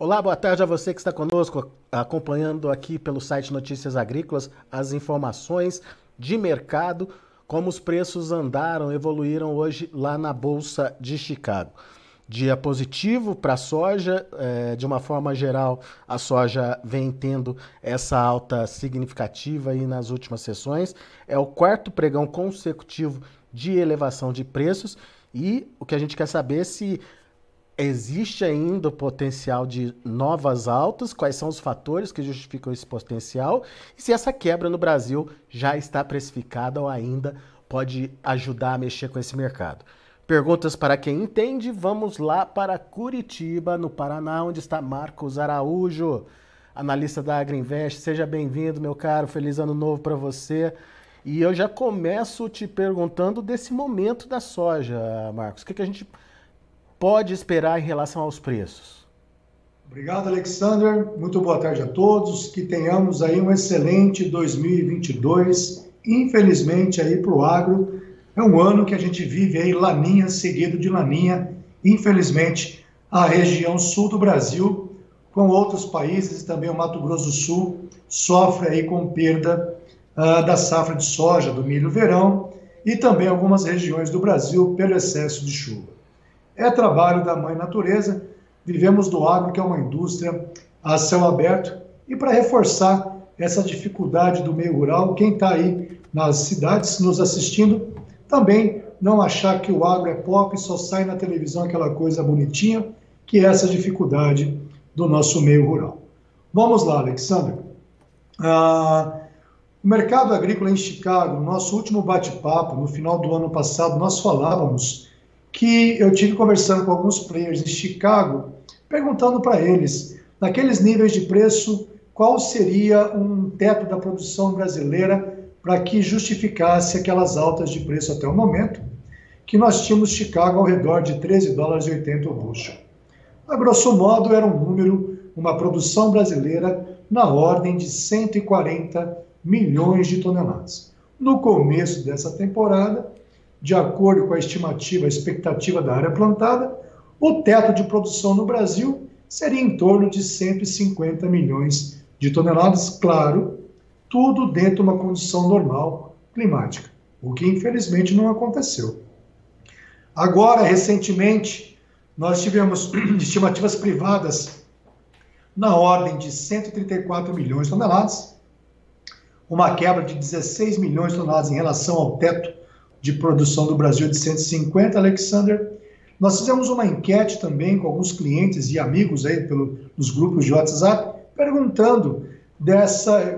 Olá, boa tarde a você que está conosco, acompanhando aqui pelo site Notícias Agrícolas as informações de mercado, como os preços andaram, evoluíram hoje lá na Bolsa de Chicago. Dia positivo para a soja, de uma forma geral, a soja vem tendo essa alta significativa aí nas últimas sessões. É o quarto pregão consecutivo de elevação de preços e o que a gente quer saber é se existe ainda o potencial de novas altas, quais são os fatores que justificam esse potencial e se essa quebra no Brasil já está precificada ou ainda pode ajudar a mexer com esse mercado. Perguntas para quem entende, vamos lá para Curitiba, no Paraná, onde está Marcos Araújo, analista da Agriinvest. Seja bem-vindo, meu caro, feliz ano novo para você. E eu já começo te perguntando desse momento da soja, Marcos. O que a gente pode esperar em relação aos preços? Obrigado, Alexander. Muito boa tarde a todos. Que tenhamos aí um excelente 2022. Infelizmente, aí para o agro, é um ano que a gente vive aí laninha seguido de laninha. Infelizmente, a região sul do Brasil, com outros países, também o Mato Grosso do Sul, sofre aí com perda da safra de soja, do milho verão, e também algumas regiões do Brasil pelo excesso de chuva. É trabalho da mãe natureza, vivemos do agro, que é uma indústria a céu aberto, e para reforçar essa dificuldade do meio rural, quem está aí nas cidades nos assistindo, também não achar que o agro é pop, só sai na televisão aquela coisa bonitinha, que é essa dificuldade do nosso meio rural. Vamos lá, Alexandre. O mercado agrícola em Chicago, no nosso último bate-papo, no final do ano passado, nós falávamos que eu tive conversando com alguns players em Chicago, perguntando para eles, naqueles níveis de preço, qual seria um teto da produção brasileira para que justificasse aquelas altas de preço até o momento, que nós tínhamos Chicago ao redor de $13,80 o bushel. A grosso modo, era um número, uma produção brasileira na ordem de 140 milhões de toneladas. No começo dessa temporada, de acordo com a estimativa, a expectativa da área plantada, o teto de produção no Brasil seria em torno de 150 milhões de toneladas, claro, tudo dentro de uma condição normal climática, o que infelizmente não aconteceu. Agora, recentemente, nós tivemos estimativas privadas na ordem de 134 milhões de toneladas, uma quebra de 16 milhões de toneladas em relação ao teto de produção do Brasil de 150, Alexander. Nós fizemos uma enquete também com alguns clientes e amigos aí nos grupos de WhatsApp, perguntando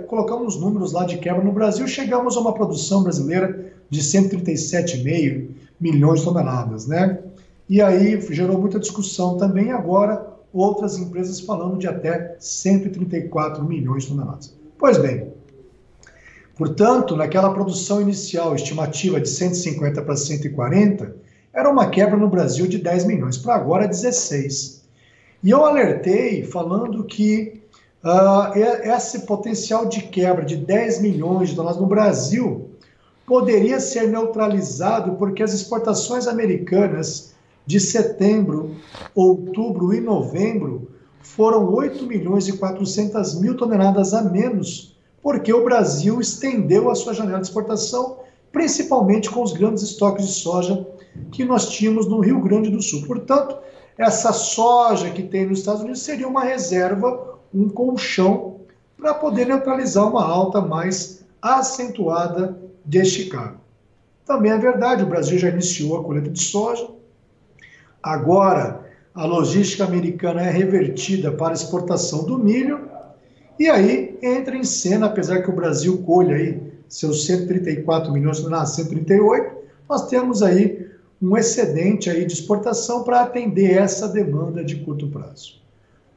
colocamos números lá de quebra no Brasil, chegamos a uma produção brasileira de 137,5 milhões de toneladas, né? E aí gerou muita discussão também agora, outras empresas falando de até 134 milhões de toneladas. Pois bem, portanto, naquela produção inicial, estimativa de 150 para 140, era uma quebra no Brasil de 10 milhões, para agora 16. E eu alertei falando que esse potencial de quebra de 10 milhões de toneladas no Brasil poderia ser neutralizado porque as exportações americanas de setembro, outubro e novembro foram 8 milhões e 400 mil toneladas a menos, porque o Brasil estendeu a sua janela de exportação, principalmente com os grandes estoques de soja que nós tínhamos no Rio Grande do Sul. Portanto, essa soja que tem nos Estados Unidos seria uma reserva, um colchão, para poder neutralizar uma alta mais acentuada de Chicago. Também é verdade, o Brasil já iniciou a colheita de soja. Agora, a logística americana é revertida para a exportação do milho, e aí entra em cena, apesar que o Brasil colhe aí seus 134 milhões de toneladas, 138, nós temos aí um excedente aí de exportação para atender essa demanda de curto prazo.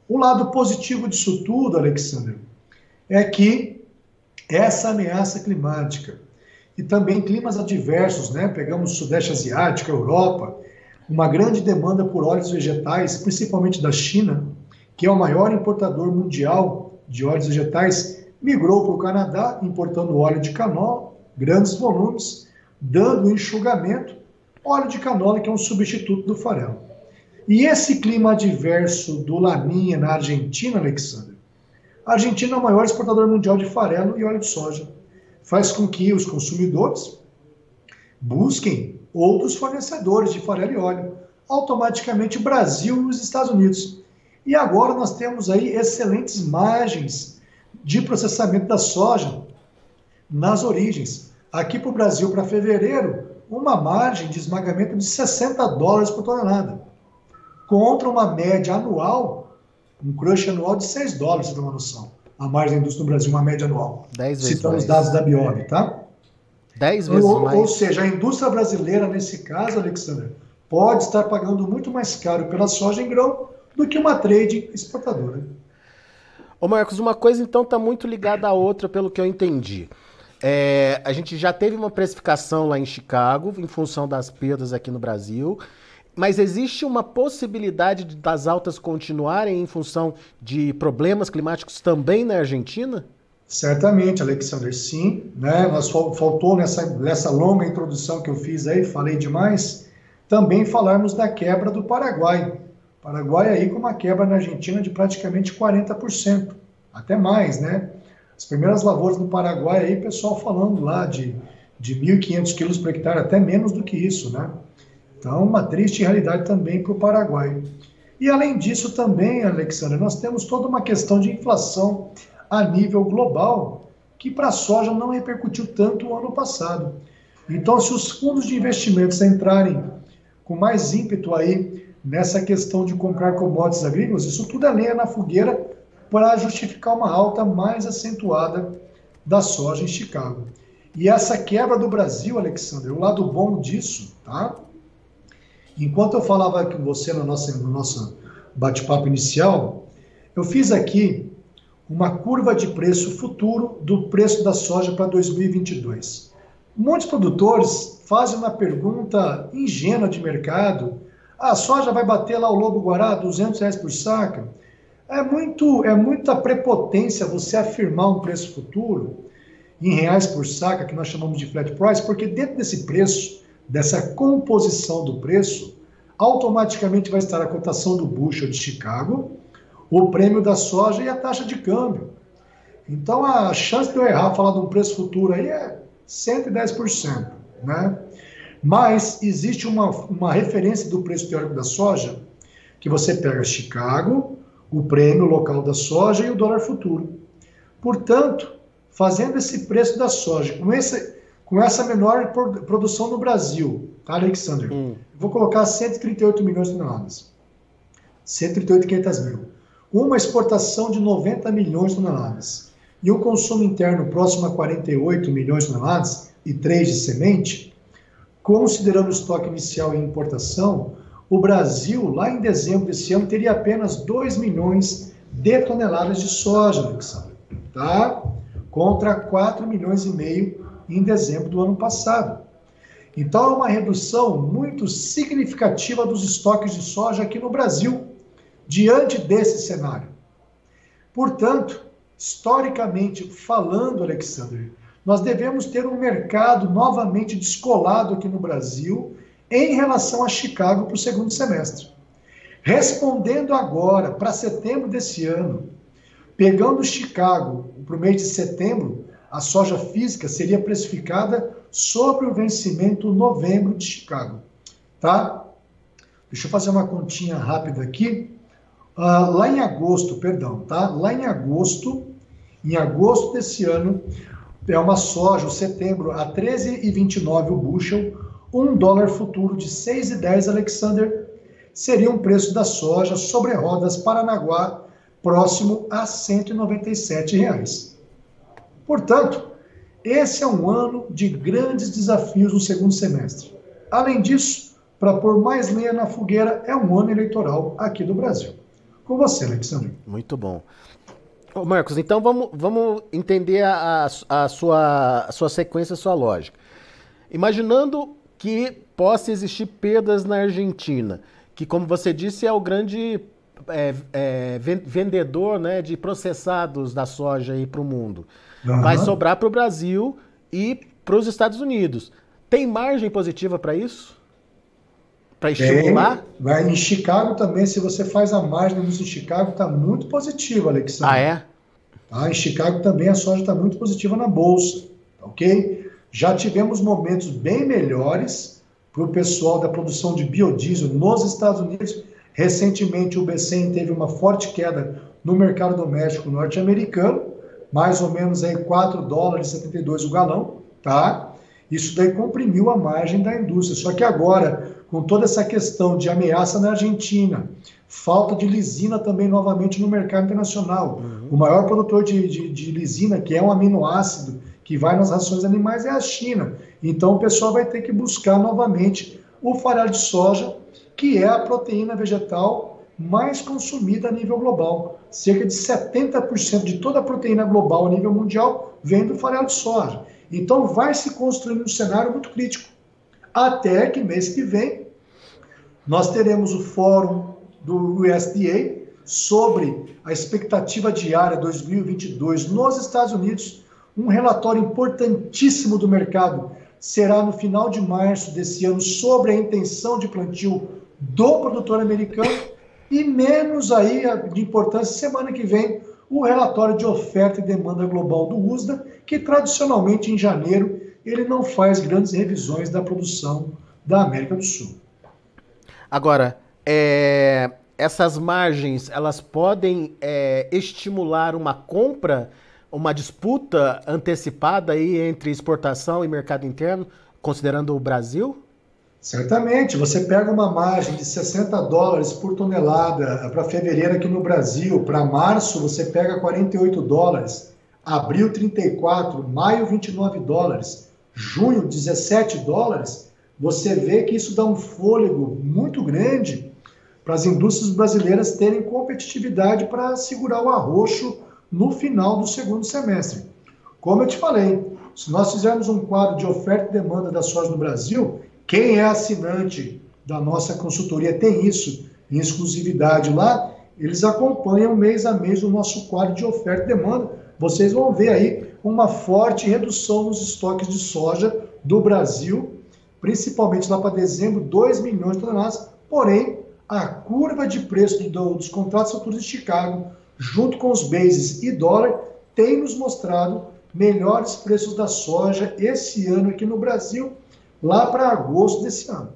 O lado positivo disso tudo, Alexander, é que essa ameaça climática e também climas adversos, né? Pegamos o Sudeste Asiático, a Europa, uma grande demanda por óleos vegetais, principalmente da China, que é o maior importador mundial de óleos vegetais, migrou para o Canadá, importando óleo de canola, grandes volumes, dando enxugamento, óleo de canola que é um substituto do farelo. E esse clima adverso do Laninha na Argentina, Alexandre, a Argentina é o maior exportador mundial de farelo e óleo de soja. Faz com que os consumidores busquem outros fornecedores de farelo e óleo, automaticamente o Brasil e os Estados Unidos. E agora nós temos aí excelentes margens de processamento da soja nas origens. Aqui para o Brasil, para fevereiro, uma margem de esmagamento de $60 por tonelada, contra uma média anual, um crush anual de $6, você tem uma noção. A margem da indústria no Brasil, uma média anual. 10 vezes citando mais. os dados da Biob, tá? 10 vezes mais. Ou seja, a indústria brasileira, nesse caso, Alexandre, pode estar pagando muito mais caro pela soja em grão do que uma trade exportadora. Ô Marcos, uma coisa então está muito ligada à outra, pelo que eu entendi. A gente já teve uma precificação lá em Chicago, em função das perdas aqui no Brasil, mas existe uma possibilidade das altas continuarem em função de problemas climáticos também na Argentina? Certamente, Alexandre, sim. Né? Nós faltou nessa longa introdução que eu fiz aí, falei demais, também falarmos da quebra do Paraguai. Paraguai aí com uma quebra na Argentina de praticamente 40%, até mais, né? As primeiras lavouras no Paraguai aí, pessoal falando lá de 1.500 quilos por hectare, até menos do que isso, né? Então, uma triste realidade também para o Paraguai. E além disso também, Alexandre, nós temos toda uma questão de inflação a nível global, que para a soja não repercutiu tanto o ano passado. Então, se os fundos de investimentos entrarem com mais ímpeto aí nessa questão de comprar commodities agrícolas, isso tudo é lenha na fogueira para justificar uma alta mais acentuada da soja em Chicago. E essa quebra do Brasil, Alexandre, o lado bom disso, tá? Enquanto eu falava com você no nosso bate-papo inicial, eu fiz aqui uma curva de preço futuro do preço da soja para 2022. Muitos produtores fazem uma pergunta ingênua de mercado: a soja vai bater lá o Lobo-Guará, R$200 por saca? É muita prepotência você afirmar um preço futuro em reais por saca, que nós chamamos de flat price, porque dentro desse preço, dessa composição do preço, automaticamente vai estar a cotação do bushel de Chicago, o prêmio da soja e a taxa de câmbio. Então a chance de eu errar falar de um preço futuro aí é 110%, né? Mas existe uma referência do preço teórico da soja, que você pega Chicago, o prêmio local da soja e o dólar futuro. Portanto, fazendo esse preço da soja, com essa menor produção no Brasil, tá, Alexandre? Vou colocar 138 milhões de toneladas. 138.500 mil. Uma exportação de 90 milhões de toneladas. E um consumo interno próximo a 48 milhões de toneladas e 3 de semente, considerando o estoque inicial e importação, o Brasil, lá em dezembro desse ano, teria apenas 2 milhões de toneladas de soja, Alexandre, tá? Contra 4 milhões e meio em dezembro do ano passado. Então, é uma redução muito significativa dos estoques de soja aqui no Brasil, diante desse cenário. Portanto, historicamente falando, Alexandre, nós devemos ter um mercado novamente descolado aqui no Brasil em relação a Chicago para o segundo semestre. Respondendo agora, para setembro desse ano, pegando Chicago para o mês de setembro, a soja física seria precificada sobre o vencimento novembro de Chicago. Tá? Deixa eu fazer uma continha rápida aqui. Lá em agosto, perdão, tá? Lá em agosto desse ano, é uma soja, o setembro, a 13,29 o bushel, $1 futuro de 6,10, Alexander, seria um preço da soja sobre rodas Paranaguá próximo a R$197. Portanto, esse é um ano de grandes desafios no segundo semestre. Além disso, para pôr mais lenha na fogueira, é um ano eleitoral aqui do Brasil. Com você, Alexandre. Muito bom. Ô Marcos, então vamos entender a sua sequência, a sua lógica. Imaginando que possa existir perdas na Argentina, que, como você disse, é o grande vendedor, né, de processados da soja para o mundo. Uhum. Vai sobrar para o Brasil e para os Estados Unidos. Tem margem positiva para isso? Para estimular? Vai em Chicago também, se você faz a margem em Chicago, está muito positivo, Alexandre. Ah, é? Tá? Em Chicago também a soja está muito positiva na bolsa, ok? Já tivemos momentos bem melhores para o pessoal da produção de biodiesel nos Estados Unidos. Recentemente o B100 teve uma forte queda no mercado doméstico norte-americano, mais ou menos aí $4,72 o galão, tá? Isso daí comprimiu a margem da indústria. Só que agora, com toda essa questão de ameaça na Argentina, falta de lisina também novamente no mercado internacional. O maior produtor de lisina, que é um aminoácido que vai nas rações animais, é a China. Então o pessoal vai ter que buscar novamente o farelo de soja, que é a proteína vegetal mais consumida a nível global. Cerca de 70% de toda a proteína global a nível mundial vem do farelo de soja. Então vai se construindo um cenário muito crítico. Até que mês que vem nós teremos o fórum do USDA sobre a expectativa diária 2022 nos Estados Unidos, um relatório importantíssimo do mercado. Será no final de março desse ano sobre a intenção de plantio do produtor americano e menos aí de importância, semana que vem, o relatório de oferta e demanda global do USDA, que tradicionalmente em janeiro ele não faz grandes revisões da produção da América do Sul. Agora, essas margens, elas podem estimular uma compra, uma disputa antecipada aí entre exportação e mercado interno, considerando o Brasil? Certamente, você pega uma margem de $60 por tonelada para fevereiro aqui no Brasil, para março você pega $48, abril $34, maio $29, junho $17, você vê que isso dá um fôlego muito grande para as indústrias brasileiras terem competitividade para segurar o arroxo no final do segundo semestre. Como eu te falei, se nós fizermos um quadro de oferta e demanda da soja no Brasil, quem é assinante da nossa consultoria tem isso em exclusividade lá, eles acompanham mês a mês o nosso quadro de oferta e demanda. Vocês vão ver aí uma forte redução nos estoques de soja do Brasil, principalmente lá para dezembro, 2 milhões de toneladas, porém, a curva de preço dos contratos futuros de Chicago, junto com os bases e dólar, tem nos mostrado melhores preços da soja esse ano aqui no Brasil, lá para agosto desse ano.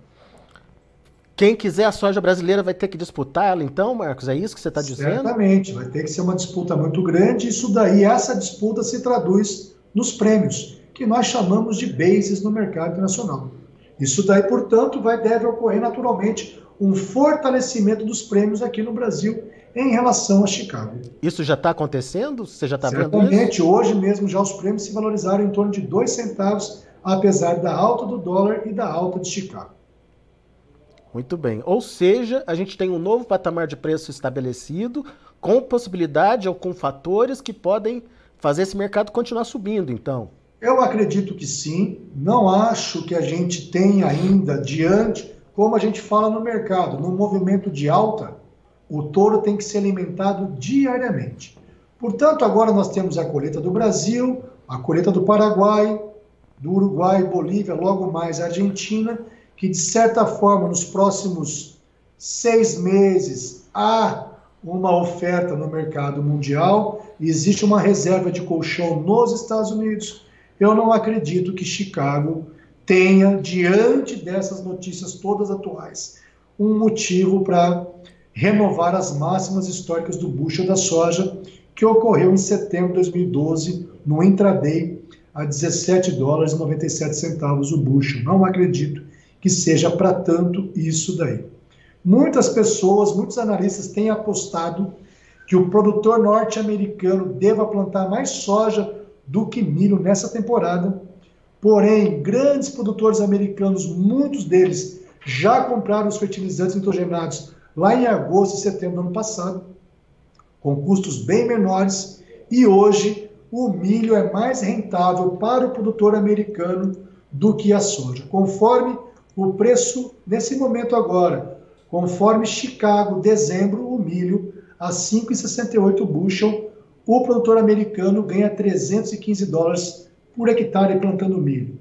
Quem quiser a soja brasileira vai ter que disputar ela então, Marcos? É isso que você está dizendo? Certamente, vai ter que ser uma disputa muito grande. Isso daí, essa disputa se traduz nos prêmios, que nós chamamos de bases no mercado internacional. Isso daí, portanto, deve ocorrer naturalmente um fortalecimento dos prêmios aqui no Brasil em relação a Chicago. Isso já está acontecendo? Você já está vendo isso? Certamente, hoje mesmo já os prêmios se valorizaram em torno de 2 centavos, apesar da alta do dólar e da alta de Chicago. Muito bem. Ou seja, a gente tem um novo patamar de preço estabelecido, com possibilidade ou com fatores que podem fazer esse mercado continuar subindo, então. Eu acredito que sim. Não acho que a gente tenha ainda diante, como a gente fala no mercado, no movimento de alta, o touro tem que ser alimentado diariamente. Portanto, agora nós temos a colheita do Brasil, a colheita do Paraguai, do Uruguai, Bolívia, logo mais a Argentina, que de certa forma nos próximos 6 meses há uma oferta no mercado mundial, existe uma reserva de colchão nos Estados Unidos. Eu não acredito que Chicago tenha, diante dessas notícias todas atuais, um motivo para renovar as máximas históricas do bushel da soja, que ocorreu em setembro de 2012, no intraday, a $17,97 o bushel. Não acredito que seja para tanto isso daí. Muitas pessoas, muitos analistas têm apostado que o produtor norte-americano deva plantar mais soja do que milho nessa temporada. Porém, grandes produtores americanos, muitos deles já compraram os fertilizantes nitrogenados lá em agosto e setembro do ano passado, com custos bem menores, e hoje o milho é mais rentável para o produtor americano do que a soja. Conforme o preço, nesse momento agora, conforme Chicago, dezembro, o milho a $5,68 bushel, o produtor americano ganha $315 por hectare plantando milho.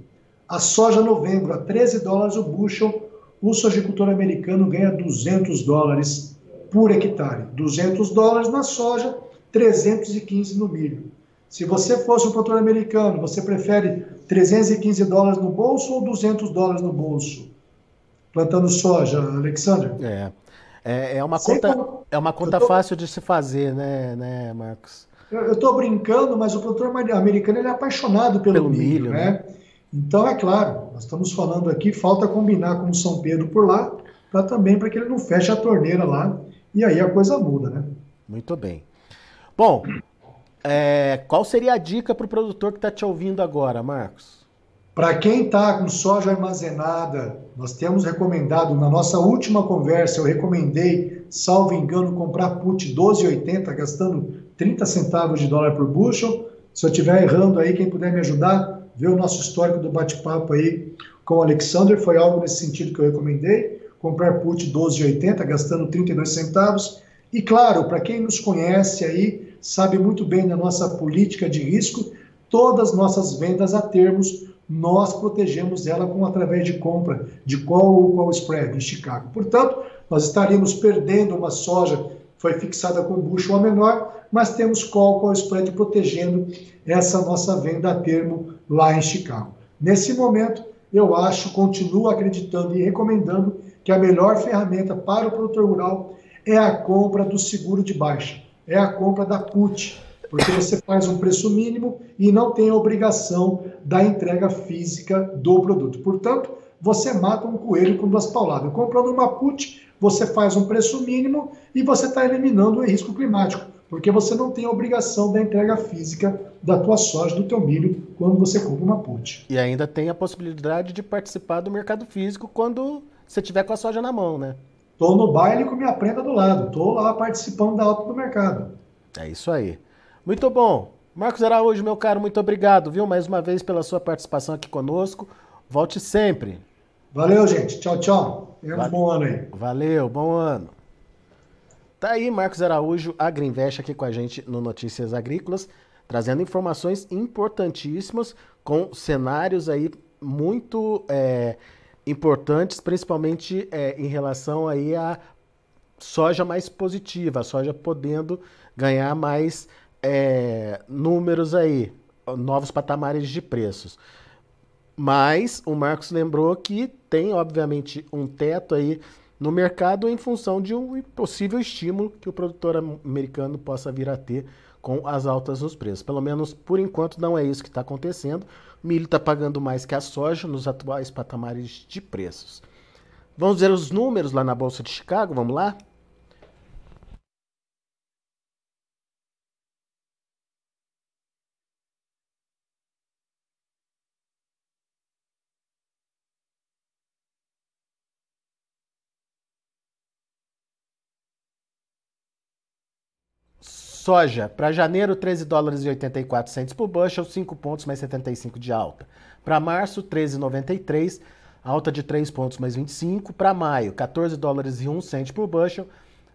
A soja novembro a $13 o bushel, o sojicultor americano ganha $200 por hectare. $200 na soja, 315 no milho. Se você fosse um produtor americano, você prefere $315 no bolso ou $200 no bolso? Plantando soja, Alexandre? É uma conta fácil de se fazer, né, Marcos? Eu estou brincando, mas o produtor americano ele é apaixonado pelo milho, né? Então, é claro, nós estamos falando aqui, falta combinar com o São Pedro por lá, também para que ele não feche a torneira lá, e aí a coisa muda, né? Muito bem. Bom, qual seria a dica para o produtor que está te ouvindo agora, Marcos? Para quem está com soja armazenada, nós temos recomendado, na nossa última conversa, eu recomendei, salvo engano, comprar put 12,80, gastando 30 centavos de dólar por bushel. Se eu estiver errando aí, quem puder me ajudar, ver o nosso histórico do bate-papo aí com o Alexander, foi algo nesse sentido que eu recomendei, comprar put 12,80, gastando 32 centavos. E claro, para quem nos conhece aí, sabe muito bem da nossa política de risco, todas as nossas vendas a termos, nós protegemos ela através de compra de call ou call spread em Chicago. Portanto, nós estaríamos perdendo uma soja que foi fixada com bushel a menor, mas temos call spread protegendo essa nossa venda a termo lá em Chicago. Nesse momento, eu continuo acreditando e recomendando que a melhor ferramenta para o produtor rural é a compra do seguro de baixa, é a compra da put, porque você faz um preço mínimo e não tem a obrigação da entrega física do produto. Portanto, você mata um coelho com duas pauladas. Comprando uma put, você faz um preço mínimo e você está eliminando o risco climático, porque você não tem a obrigação da entrega física da tua soja, do teu milho, quando você compra uma put. E ainda tem a possibilidade de participar do mercado físico quando você tiver com a soja na mão, né? Estou no baile com minha prenda do lado, estou lá participando da alta do mercado. É isso aí. Muito bom. Marcos Araújo, meu caro, muito obrigado, viu, mais uma vez pela sua participação aqui conosco. Volte sempre. Valeu, gente. Tchau, tchau. Tenhamos um bom ano aí. Valeu, bom ano. Tá aí Marcos Araújo, Agriinvest, aqui com a gente no Notícias Agrícolas, trazendo informações importantíssimas, com cenários aí muito importantes, principalmente em relação aí à soja mais positiva, a soja podendo ganhar mais números aí, novos patamares de preços. Mas o Marcos lembrou que tem, obviamente, um teto aí no mercado em função de um possível estímulo que o produtor americano possa vir a ter com as altas nos preços. Pelo menos, por enquanto, não é isso que está acontecendo. O milho está pagando mais que a soja nos atuais patamares de preços. Vamos ver os números lá na Bolsa de Chicago, vamos lá? Soja, para janeiro, $13,84 por bushel, 5 pontos mais 75 de alta. Para março, $13,93, alta de 3 pontos mais 25. Para maio, $14,01 por bushel,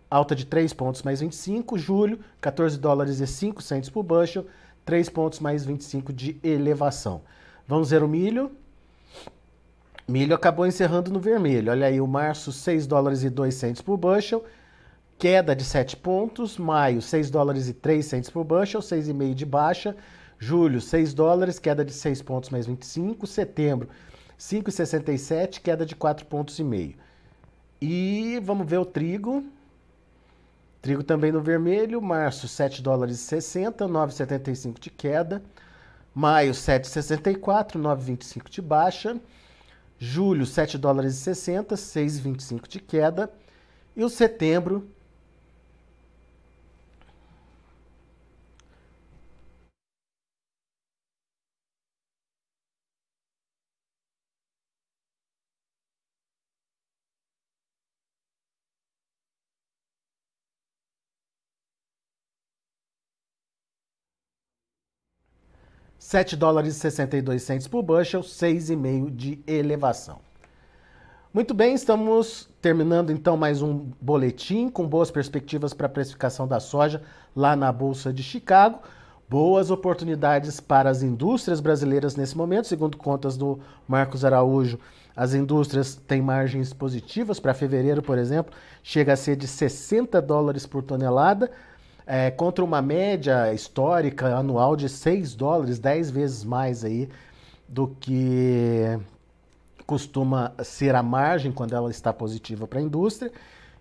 alta de 3 pontos mais 25. Julho, $14,05 por bushel, 3 pontos mais 25 de elevação. Vamos ver o milho. Milho acabou encerrando no vermelho. Olha aí, o março, $6,02 por bushel, queda de 7 pontos. Maio, $6,03 por bushel, 6,5 de baixa. Julho, $6, queda de 6 pontos mais 25. Setembro, 5,67, queda de 4 pontos e meio. E vamos ver o trigo. Trigo também no vermelho. Março, $7,60, 9,75 de queda. Maio, 7,64, 9,25 de baixa. Julho, $7,60, 6,25 de queda. E o setembro, $7,62 por bushel, 6,5 de elevação. Muito bem, estamos terminando então mais um boletim com boas perspectivas para a precificação da soja lá na Bolsa de Chicago. Boas oportunidades para as indústrias brasileiras nesse momento, segundo contas do Marcos Araújo. As indústrias têm margens positivas. Para fevereiro, por exemplo, chega a ser de $60 por tonelada, contra uma média histórica anual de $6, 10 vezes mais aí do que costuma ser a margem quando ela está positiva para a indústria.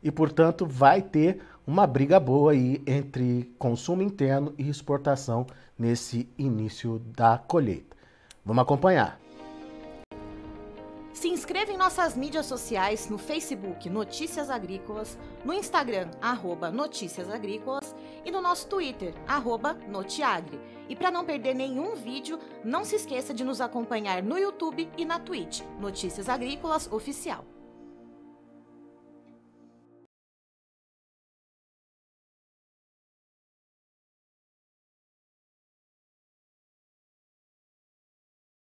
E, portanto, vai ter uma briga boa aí entre consumo interno e exportação nesse início da colheita. Vamos acompanhar. Se inscreva em nossas mídias sociais, no Facebook Notícias Agrícolas, no Instagram @Notícias Agrícolas e no nosso Twitter @Notiagre. E para não perder nenhum vídeo, não se esqueça de nos acompanhar no YouTube e na Twitch, Notícias Agrícolas Oficial.